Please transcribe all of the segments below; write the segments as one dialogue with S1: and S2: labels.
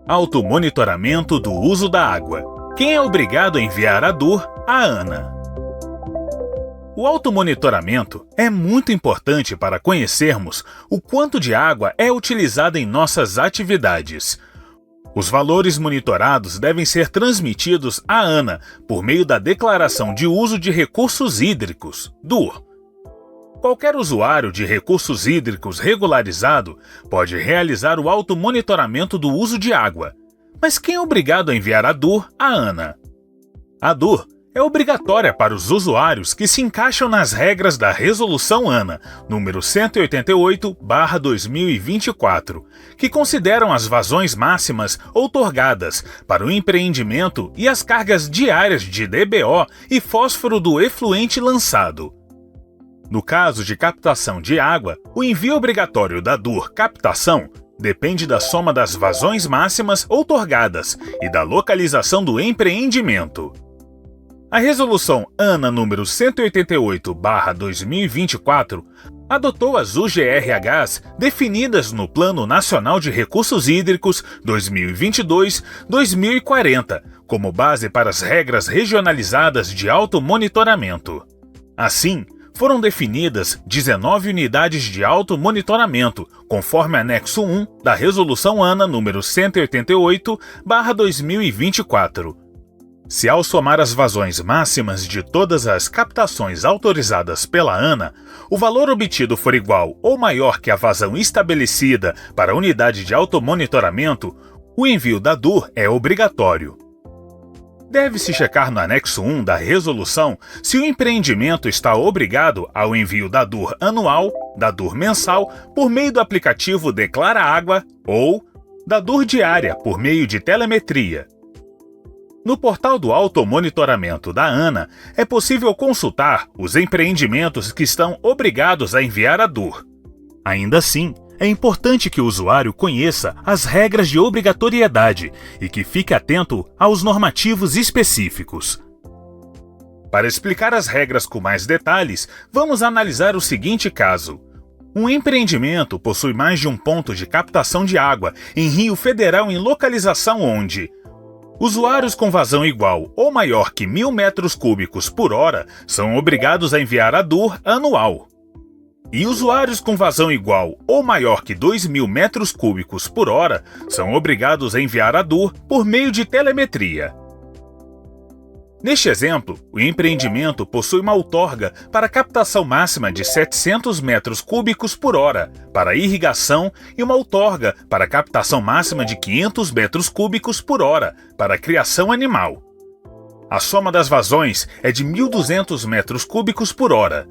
S1: Automonitoramento do uso da água. Quem é obrigado a enviar a DUR? A ANA. O automonitoramento é muito importante para conhecermos o quanto de água é utilizada em nossas atividades. Os valores monitorados devem ser transmitidos à ANA por meio da Declaração de Uso de Recursos Hídricos, DUR. Qualquer usuário de recursos hídricos regularizado pode realizar o automonitoramento do uso de água. Mas quem é obrigado a enviar a DUR à ANA? A DUR é obrigatória para os usuários que se encaixam nas regras da Resolução ANA, número 188/2024, que consideram as vazões máximas outorgadas para o empreendimento e as cargas diárias de DBO e fósforo do efluente lançado. No caso de captação de água, o envio obrigatório da DUR captação depende da soma das vazões máximas outorgadas e da localização do empreendimento. A Resolução ANA número 188/2024 adotou as UGRHs definidas no Plano Nacional de Recursos Hídricos 2022-2040 como base para as regras regionalizadas de automonitoramento. Assim, foram definidas 19 unidades de automonitoramento, conforme anexo 1 da Resolução ANA número 188/2024. Se ao somar as vazões máximas de todas as captações autorizadas pela ANA, o valor obtido for igual ou maior que a vazão estabelecida para a unidade de automonitoramento, o envio da DUR é obrigatório. Deve-se checar no anexo 1 da resolução se o empreendimento está obrigado ao envio da DUR anual, da DUR mensal por meio do aplicativo Declara Água ou da DUR diária por meio de telemetria. No portal do automonitoramento da ANA, é possível consultar os empreendimentos que estão obrigados a enviar a DUR. Ainda assim, é importante que o usuário conheça as regras de obrigatoriedade e que fique atento aos normativos específicos. Para explicar as regras com mais detalhes, vamos analisar o seguinte caso. Um empreendimento possui mais de um ponto de captação de água em rio federal em localização onde usuários com vazão igual ou maior que 1.000 metros cúbicos por hora são obrigados a enviar a DUR anual. E usuários com vazão igual ou maior que 2.000 metros cúbicos por hora são obrigados a enviar a DUR por meio de telemetria. Neste exemplo, o empreendimento possui uma outorga para captação máxima de 700 metros cúbicos por hora para irrigação e uma outorga para captação máxima de 500 metros cúbicos por hora para criação animal. A soma das vazões é de 1.200 metros cúbicos por hora.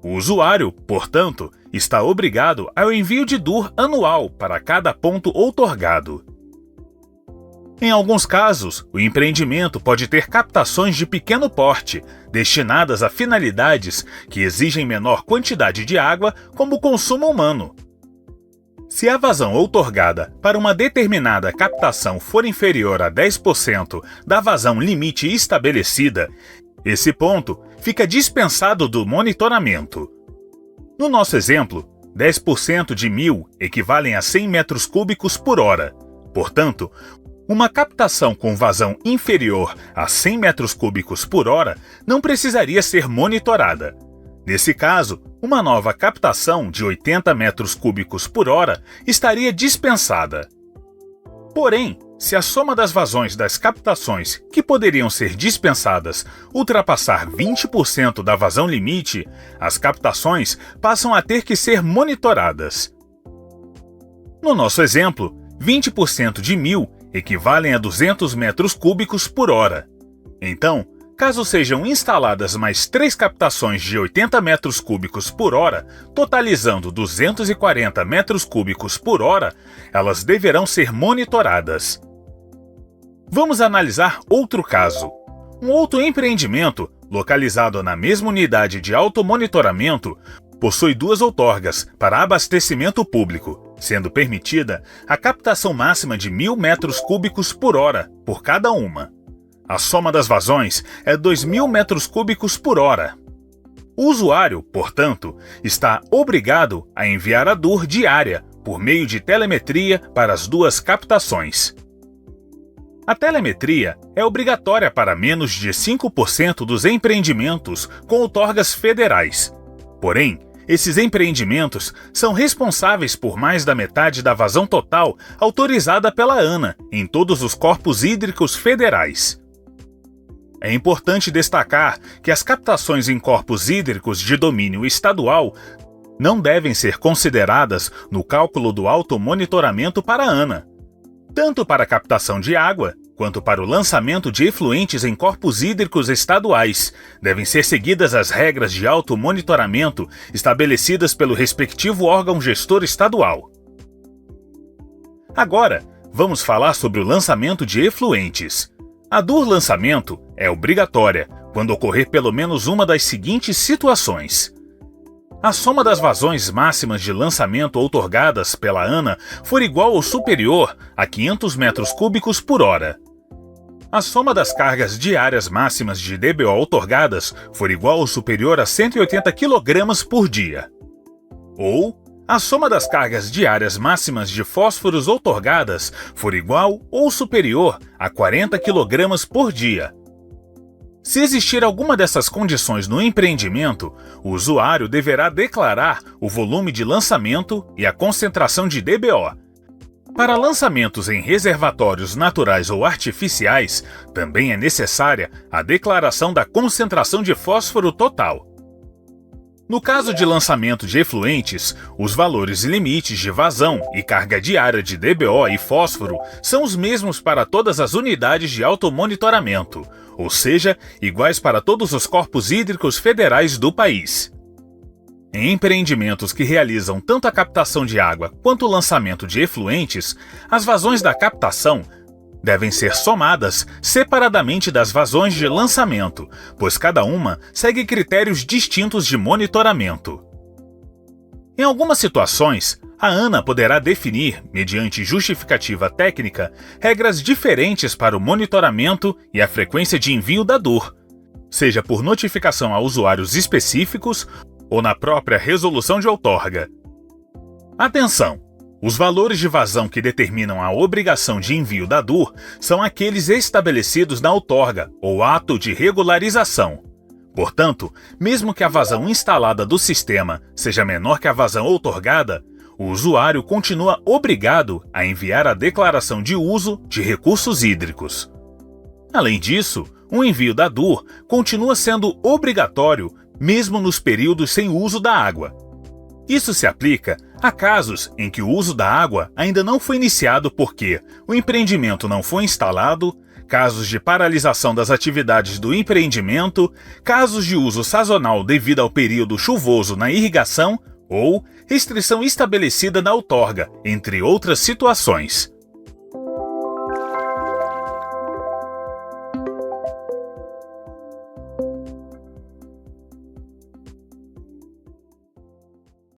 S1: O usuário, portanto, está obrigado ao envio de DUR anual para cada ponto outorgado. Em alguns casos, o empreendimento pode ter captações de pequeno porte, destinadas a finalidades que exigem menor quantidade de água, como o consumo humano. Se a vazão outorgada para uma determinada captação for inferior a 10% da vazão limite estabelecida, esse ponto fica dispensado do monitoramento. No nosso exemplo, 10% de 1.000 equivalem a 100 metros cúbicos por hora. Portanto, uma captação com vazão inferior a 100 metros cúbicos por hora não precisaria ser monitorada. Nesse caso, uma nova captação de 80 metros cúbicos por hora estaria dispensada. Porém, se a soma das vazões das captações que poderiam ser dispensadas ultrapassar 20% da vazão limite, as captações passam a ter que ser monitoradas. No nosso exemplo, 20% de 1.000 equivalem a 200 metros cúbicos por hora. Então, caso sejam instaladas mais 3 captações de 80 metros cúbicos por hora, totalizando 240 metros cúbicos por hora, elas deverão ser monitoradas. Vamos analisar outro caso. Um outro empreendimento, localizado na mesma unidade de automonitoramento, possui 2 outorgas para abastecimento público, sendo permitida a captação máxima de 1.000 metros cúbicos por hora por cada uma. A soma das vazões é 2.000 metros cúbicos por hora. O usuário, portanto, está obrigado a enviar a DUR diária por meio de telemetria para as 2 captações. A telemetria é obrigatória para menos de 5% dos empreendimentos com outorgas federais. Porém, esses empreendimentos são responsáveis por mais da metade da vazão total autorizada pela ANA em todos os corpos hídricos federais. É importante destacar que as captações em corpos hídricos de domínio estadual não devem ser consideradas no cálculo do automonitoramento para a ANA. Tanto para a captação de água, quanto para o lançamento de efluentes em corpos hídricos estaduais, devem ser seguidas as regras de automonitoramento estabelecidas pelo respectivo órgão gestor estadual. Agora, vamos falar sobre o lançamento de efluentes. A lançamento é obrigatória quando ocorrer pelo menos uma das seguintes situações. A soma das vazões máximas de lançamento outorgadas pela ANA for igual ou superior a 500 metros cúbicos por hora. A soma das cargas diárias máximas de DBO outorgadas for igual ou superior a 180 kg por dia. Ou a soma das cargas diárias máximas de fósforos outorgadas for igual ou superior a 40 kg por dia. Se existir alguma dessas condições no empreendimento, o usuário deverá declarar o volume de lançamento e a concentração de DBO. Para lançamentos em reservatórios naturais ou artificiais, também é necessária a declaração da concentração de fósforo total. No caso de lançamento de efluentes, os valores limites de vazão e carga diária de DBO e fósforo são os mesmos para todas as unidades de automonitoramento, ou seja, iguais para todos os corpos hídricos federais do país. Em empreendimentos que realizam tanto a captação de água quanto o lançamento de efluentes, as vazões da captação devem ser somadas separadamente das vazões de lançamento, pois cada uma segue critérios distintos de monitoramento. Em algumas situações, a ANA poderá definir, mediante justificativa técnica, regras diferentes para o monitoramento e a frequência de envio da seja por notificação a usuários específicos ou na própria resolução de outorga. Atenção! Os valores de vazão que determinam a obrigação de envio da são aqueles estabelecidos na outorga ou ato de regularização. Portanto, mesmo que a vazão instalada do sistema seja menor que a vazão outorgada, o usuário continua obrigado a enviar a declaração de uso de recursos hídricos. Além disso, o envio da continua sendo obrigatório mesmo nos períodos sem uso da água. Isso se aplica a casos em que o uso da água ainda não foi iniciado porque o empreendimento não foi instalado, casos de paralisação das atividades do empreendimento, casos de uso sazonal devido ao período chuvoso na irrigação ou restrição estabelecida na outorga, entre outras situações.